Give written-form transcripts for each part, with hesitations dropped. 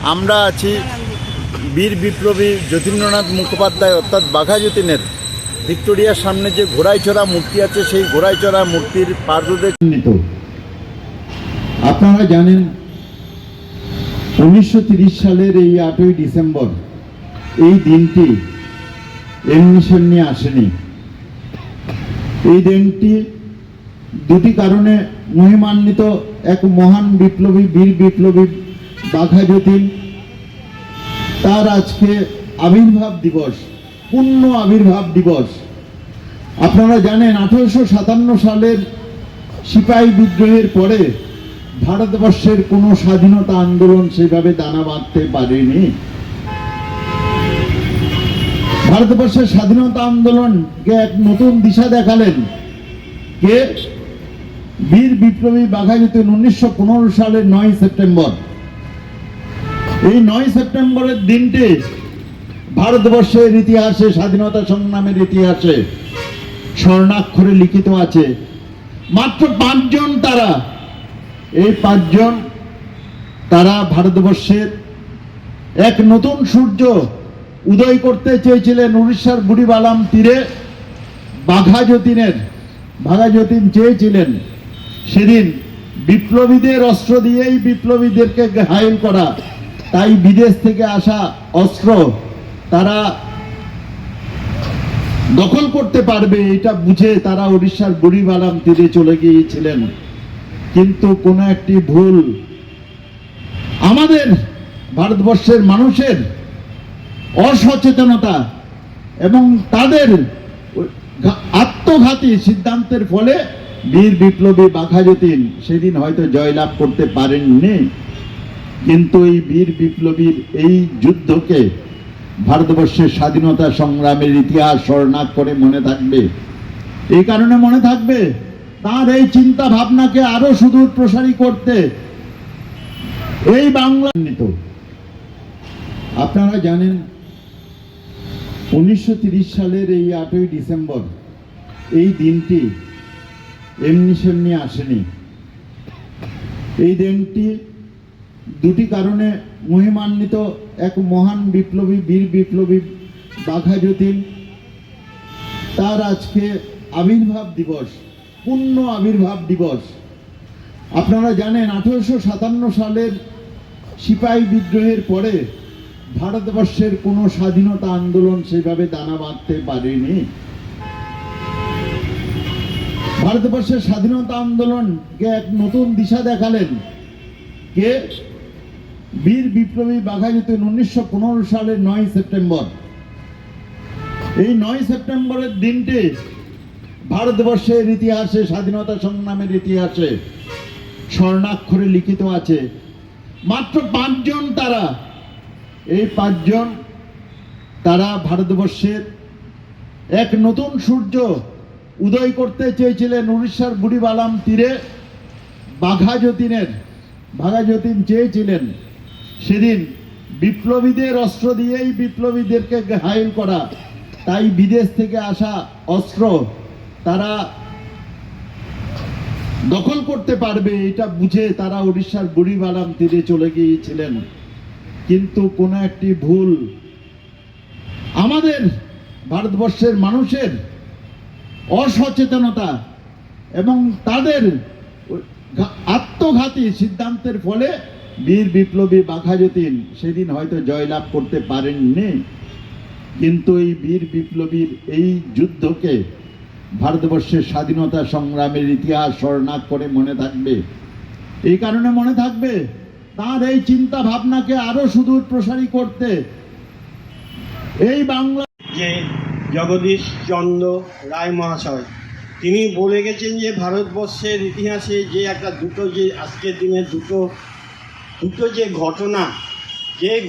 আমরা আছি বীর বিপ্লবী যতীন্দ্রনাথ মুখোপাধ্যায় অর্থাৎ বাঘা যতীনের ভিক্টোরিয়ার সামনে যে ঘোড়াইচড়া মূর্তি আছে সেই ঘোড়াইচড়া মূর্তির পাদদেশে চিহ্নিত। আপনারা জানেন 1930 সালের এই 8ই ডিসেম্বর এই দিনটি এমনি সেমনি আসেনি। এই দিনটি দুটি কারণে মহিমান্বিত। এক মহান বিপ্লবী বীর বিপ্লবী বাঘা যতীন, তার আজকে আবির্ভাব দিবস, পূর্ণ আবির্ভাব দিবস। আপনারা জানেন 1857 সালের সিপাহী বিদ্রোহের পরে ভারতবর্ষের কোনো স্বাধীনতা আন্দোলন সেভাবে দানা বাঁধতে পারেনি। ভারতবর্ষের স্বাধীনতা আন্দোলনকে এক নতুন দিশা দেখালেন কে? বীর বিপ্লবী বাঘা যতীন 1915 সালের 9 সেপ্টেম্বর। এই 9 সেপ্টেম্বরের দিনটি ভারতবর্ষের ইতিহাসে, স্বাধীনতা সংগ্রামের ইতিহাসে স্বর্ণাক্ষরে লিখিত আছে। মাত্র 5 জন তারা, এই 5 জন তারা ভারতবর্ষের এক নতুন সূর্য উদয় করতে চেয়েছিলেন। উড়িষ্যার বুড়িবালাম তীরে বাঘা যতীন চেয়েছিলেন সেদিন বিপ্লবীদের অস্ত্র দিয়েই বিপ্লবীদেরকে ঘায়েল করা। তাই বিদেশ থেকে আসা অস্ত্র তারা দখল করতে পারবে এটা বুঝে তারা উড়িষ্যার বুড়িবালাম তীরে চলে গিয়েছিলেন। কিন্তু কোনো একটি ভুল, আমাদের ভারতবর্ষের মানুষের অসচেতনতা এবং তাদের আত্মঘাতী সিদ্ধান্তের ফলে বীর বিপ্লবী বাঘা যতীন সেদিন হয়তো জয়লাভ করতে পারেননি। কিন্তু এই বীর বিপ্লবীর এই যুদ্ধকে ভারতবর্ষের স্বাধীনতা সংগ্রামের ইতিহাস স্মরণাক্ষরে মনে থাকবে। এই কারণে মনে থাকবে তার এই চিন্তা ভাবনাকে আরো সুদূর প্রসারী করতে এই বাংলা নিত। আপনারা জানেন 1930 সালের এই 8ই ডিসেম্বর এই দিনটি এমনি সেমনি আসেনি। এই দিনটি দুটি কারণে মহিমান্বিত। এক মহান বিপ্লবী বীর বিপ্লবী বাঘা যতীন, তার আজকে আবির্ভাব দিবস, পূর্ণ আবির্ভাব দিবস। আপনারা জানেন 1857 সালের সিপাহী বিদ্রোহের পরে ভারতবর্ষের কোনো স্বাধীনতা আন্দোলন সেভাবে দানা বাঁধতে পারেনি। ভারতবর্ষের স্বাধীনতা আন্দোলনকে এক নতুন দিশা দেখালেন কে? বীর বিপ্লবী বাঘা যতীন 1915 সালের 9 সেপ্টেম্বর। এই 9 সেপ্টেম্বরের দিনটি ভারতবর্ষের ইতিহাসে, স্বাধীনতা সংগ্রামের ইতিহাসে স্বর্ণাক্ষরে লিখিত আছে। মাত্র 5 জন তারা, এই 5 জন তারা ভারতবর্ষের এক নতুন সূর্য উদয় করতে চেয়েছিলেন। উড়িষ্যার বুড়িবালাম তীরে বাঘা যতীন চেয়েছিলেন সেদিন বিপ্লবীদের অস্ত্র দিয়েই বিপ্লবীদেরকে ঘায়েল করা। তাই বিদেশ থেকে আসা অস্ত্র তারা দখল করতে পারবে এটা বুঝে তারা উড়িষ্যার বুড়িবালাম তীরে চলে গিয়েছিলেন। কিন্তু কোনো একটি ভুল, আমাদের ভারতবর্ষের মানুষের অসচেতনতা এবং তাদের আত্মঘাতী সিদ্ধান্তের ফলে বীর বিপ্লবী বাঘা যতীন সেদিন হয়তো জয়লাভ করতে পারেননি। কিন্তু এই বীর বিপ্লবীর এই যুদ্ধকে ভারতবর্ষের স্বাধীনতা সংগ্রামের ইতিহাস স্মরণাক্ষরে মনে থাকবে। এই কারণে মনে থাকবে তার এই চিন্তা ভাবনাকে আরো সুদূর প্রসারী করতে এই বাংলা যে জগদীশ চন্দ্র রায় মহাশয় তিনি বলে গেছেন যে ভারতবর্ষের ইতিহাসে যে দুটো যে আজকের দিনে দুটো যে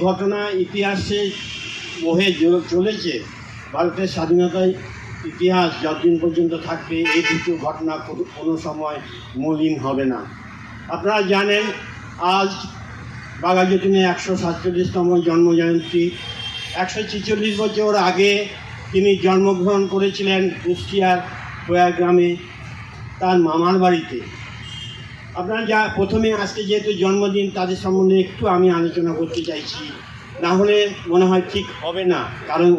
ঘটনা ইতিহাসে বহে চলেছে, ভারতের স্বাধীনতার ইতিহাস যতদিন পর্যন্ত থাকবে এই দুটো ঘটনা কোনো সময় মলিন হবে না। আপনারা জানেন আজ বাঘা যতীনের 147তম জন্মজয়ন্তী। 146 বছর আগে তিনি জন্মগ্রহণ করেছিলেন কুষ্টিয়ার প্রয়াগ গ্রামে তার মামার বাড়িতে। আপনারা যা প্রথমে আজকে যেহেতু জন্মদিন তাদের সম্বন্ধে একটু আমি আলোচনা করতে চাইছি, না হলে মনে হয় ঠিক হবে না, কারণ